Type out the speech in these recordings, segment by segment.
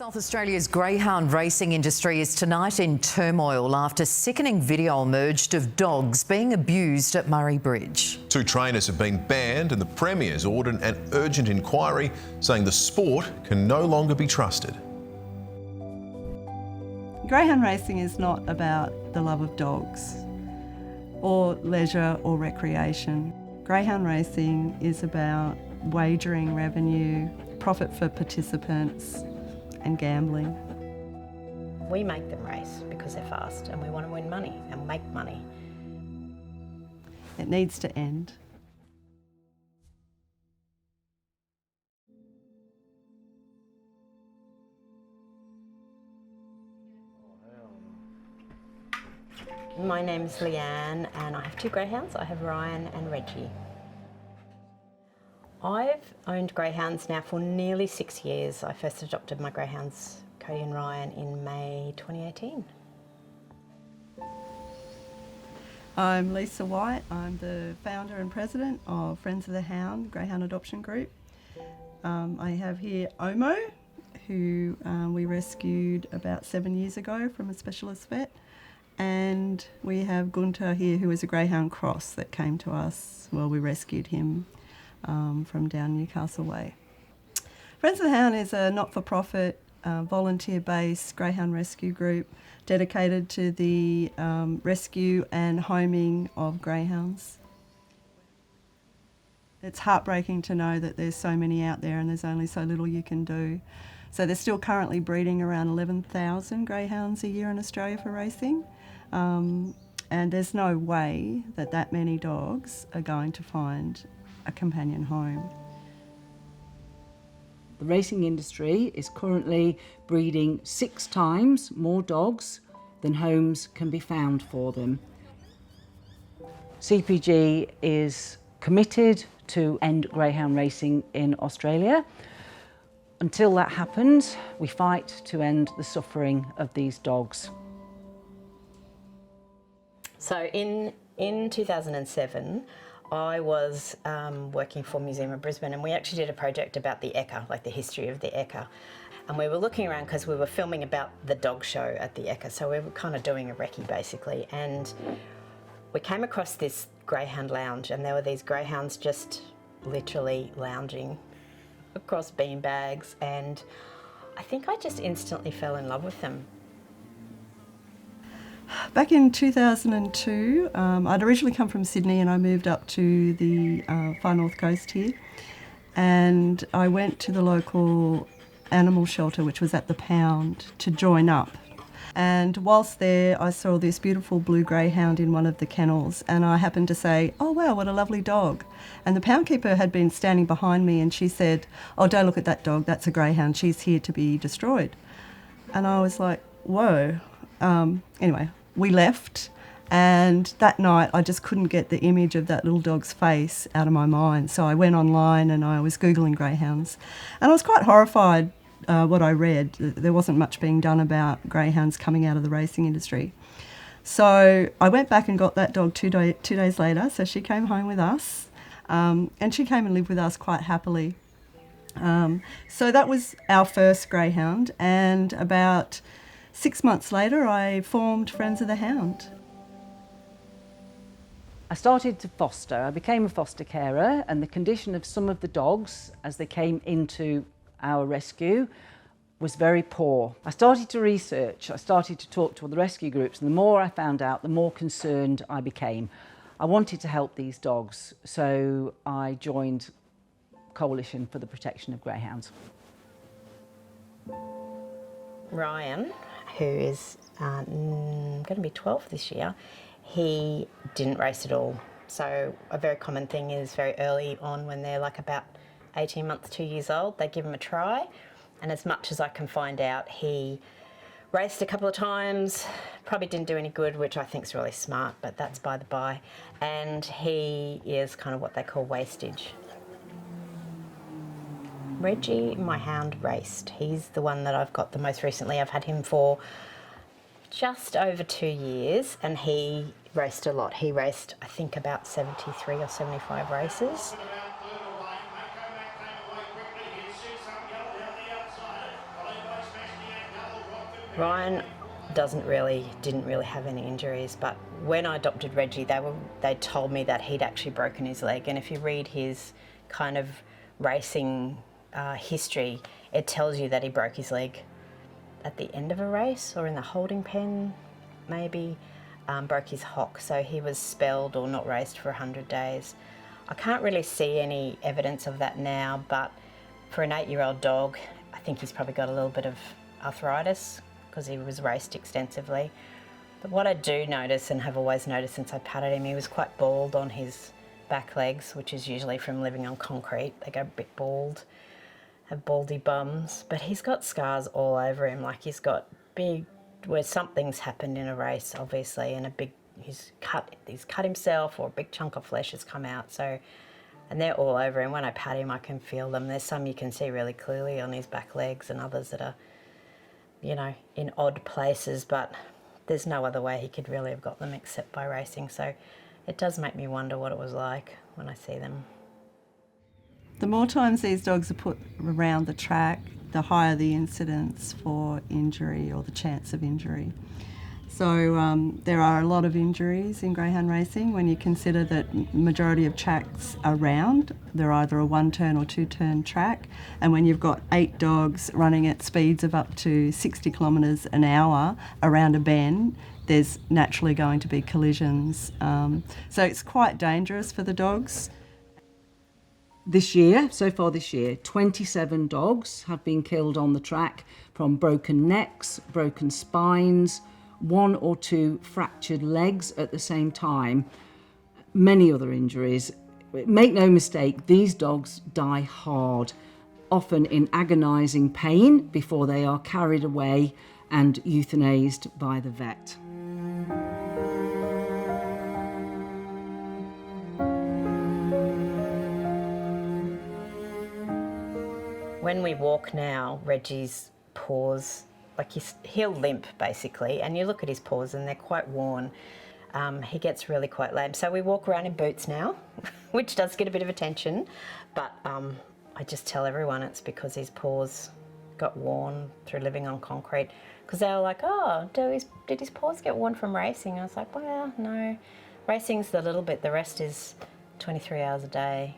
South Australia's greyhound racing industry is tonight in turmoil after sickening video emerged of dogs being abused at Murray Bridge. 2 trainers have been banned and the Premier's ordered an urgent inquiry saying the sport can no longer be trusted. Greyhound racing is not about the love of dogs or leisure or recreation. Greyhound racing is about wagering revenue, profit for participants and gambling. We make them race because they're fast and we want to win money and make money. It needs to end. My name is Leanne and I have 2 greyhounds. I have Ryan and Reggie. I've owned greyhounds now for nearly 6 years. I first adopted my greyhounds, Cody and Ryan, in May 2018. I'm Lisa White. I'm the founder and president of Friends of the Hound, Greyhound Adoption Group. I have here Omo, who we rescued about 7 years ago from a specialist vet. And we have Gunter here, who is a greyhound cross that came to us. Well, we rescued him from down Newcastle Way. Friends of the Hound is a not-for-profit, volunteer-based greyhound rescue group dedicated to the rescue and homing of greyhounds. It's heartbreaking to know that there's so many out there and there's only so little you can do. So they're still currently breeding around 11,000 greyhounds a year in Australia for racing. And there's no way that that many dogs are going to find a companion home. The racing industry is currently breeding 6 times more dogs than homes can be found for them. CPG is committed to end greyhound racing in Australia. Until that happens, we fight to end the suffering of these dogs. So in 2007, I was working for Museum of Brisbane and we actually did a project about the Ekka, like the history of the Ekka. And we were looking around because we were filming about the dog show at the Ekka, so we were kind of doing a recce basically. And we came across this greyhound lounge and there were these greyhounds just literally lounging across bean bags, and I think I just instantly fell in love with them. Back in 2002, I'd originally come from Sydney and I moved up to the far north coast here, and I went to the local animal shelter, which was at the Pound, to join up. And whilst there, I saw this beautiful blue greyhound in one of the kennels, and I happened to say, "Oh wow, what a lovely dog." And the pound keeper had been standing behind me and she said, "Oh, don't look at that dog, that's a greyhound, she's here to be destroyed." And I was like, whoa. Anyway, we left, and that night I just couldn't get the image of that little dog's face out of my mind. So I went online and I was Googling greyhounds, and I was quite horrified what I read. There wasn't much being done about greyhounds coming out of the racing industry. So I went back and got that dog 2 days later, so she came home with us, and she came and lived with us quite happily. So that was our first greyhound, and about 6 months later I formed Friends of the Hound. I started to foster. I became a foster carer, and the condition of some of the dogs as they came into our rescue was very poor. I started to research, I started to talk to other rescue groups, and the more I found out, the more concerned I became. I wanted to help these dogs, so I joined Coalition for the Protection of Greyhounds. Ryan, who is going to be 12 this year, he didn't race at all. So a very common thing is very early on when they're like about 18 months, 2 years old, they give him a try. And as much as I can find out, he raced a couple of times, probably didn't do any good, which I think is really smart, but that's by the by. And he is kind of what they call wastage. Reggie, my hound, raced. He's the one that I've got the most recently. I've had him for just over 2 years, and he raced a lot. He raced, I think, about 73 or 75 races. Ryan didn't really have any injuries, but when I adopted Reggie, they told me that he'd actually broken his leg. And if you read his kind of racing history, it tells you that he broke his leg at the end of a race or in the holding pen, maybe. Broke his hock, so he was spelled or not raced for 100 days. I can't really see any evidence of that now, but for an 8-year-old dog, I think he's probably got a little bit of arthritis because he was raced extensively. But what I do notice, and have always noticed since I patted him, he was quite bald on his back legs, which is usually from living on concrete. They go a bit bald, have baldy bums, but he's got scars all over him. Like he's got big, where something's happened in a race, obviously, and he's cut himself, or a big chunk of flesh has come out. So, and they're all over him. When I pat him, I can feel them. There's some you can see really clearly on his back legs, and others that are, you know, in odd places, but there's no other way he could really have got them except by racing. So it does make me wonder what it was like when I see them. The more times these dogs are put around the track, the higher the incidence for injury or the chance of injury. So there are a lot of injuries in greyhound racing when you consider that majority of tracks are round. They're either a 1-turn or 2-turn track, and when you've got 8 dogs running at speeds of up to 60 kilometres an hour around a bend, there's naturally going to be collisions. So it's quite dangerous for the dogs. So far this year, 27 dogs have been killed on the track from broken necks, broken spines, 1 or 2 fractured legs at the same time, many other injuries. Make no mistake, these dogs die hard, often in agonising pain before they are carried away and euthanized by the vet. When we walk now, Reggie's paws, like he'll limp basically, and you look at his paws and they're quite worn. He gets really quite lame. So we walk around in boots now, which does get a bit of attention, but I just tell everyone it's because his paws got worn through living on concrete. Because they were like, oh, did his paws get worn from racing? I was like, well, no. Racing's the little bit, the rest is 23 hours a day,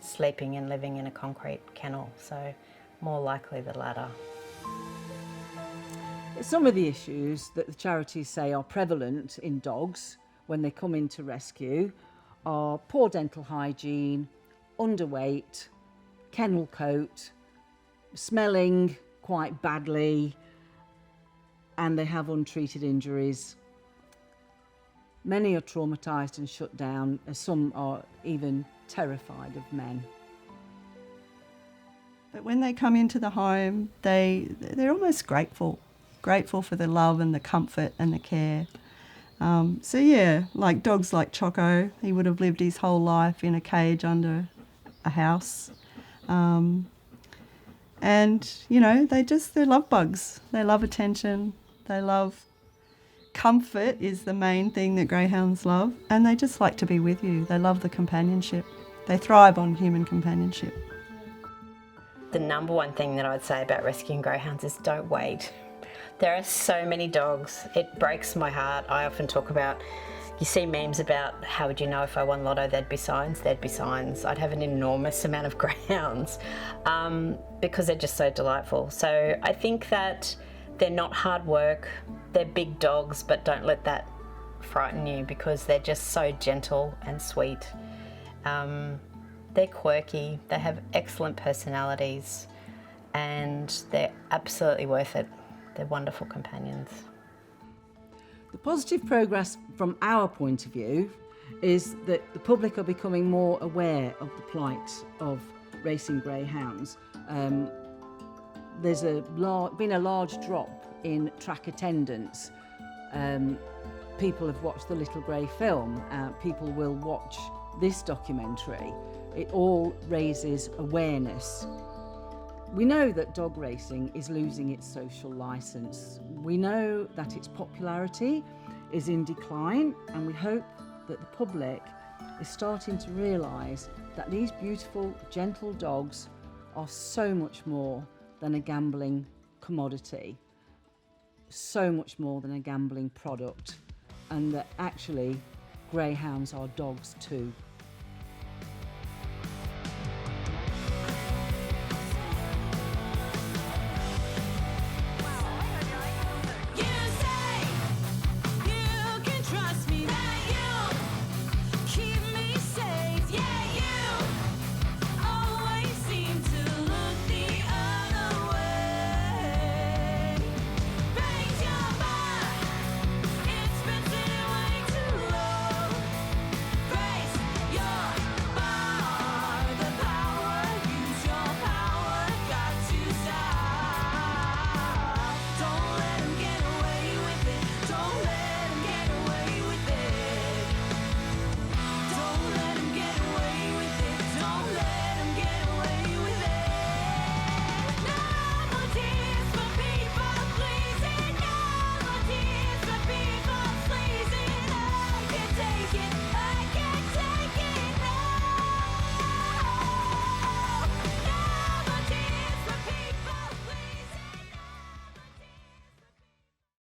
sleeping and living in a concrete kennel, so more likely the latter. Some of the issues that the charities say are prevalent in dogs when they come into rescue are poor dental hygiene, underweight, kennel coat, smelling quite badly, and they have untreated injuries. Many are traumatised and shut down, as some are even terrified of men. But when they come into the home, they're almost grateful for the love and the comfort and the care. So yeah, like dogs like Choco, he would have lived his whole life in a cage under a house. And, you know, they're love bugs. They love attention. They love comfort is the main thing that greyhounds love, and they just like to be with you. They love the companionship. They thrive on human companionship. The number one thing that I'd say about rescuing greyhounds is don't wait. There are so many dogs. It breaks my heart. I often talk about, you see memes about how would you know if I won lotto, there'd be signs. There'd be signs. I'd have an enormous amount of greyhounds because they're just so delightful. So I think that they're not hard work. They're big dogs, but don't let that frighten you because they're just so gentle and sweet. They're quirky. They have excellent personalities and they're absolutely worth it. They're wonderful companions. The positive progress from our point of view is that the public are becoming more aware of the plight of racing greyhounds. There's been a large drop in track attendance. People have watched the Little Grey film. People will watch this documentary. It all raises awareness. We know that dog racing is losing its social licence. We know that its popularity is in decline, and we hope that the public is starting to realise that these beautiful, gentle dogs are so much more than a gambling commodity. so much more than a gambling product, and that actually greyhounds are dogs too.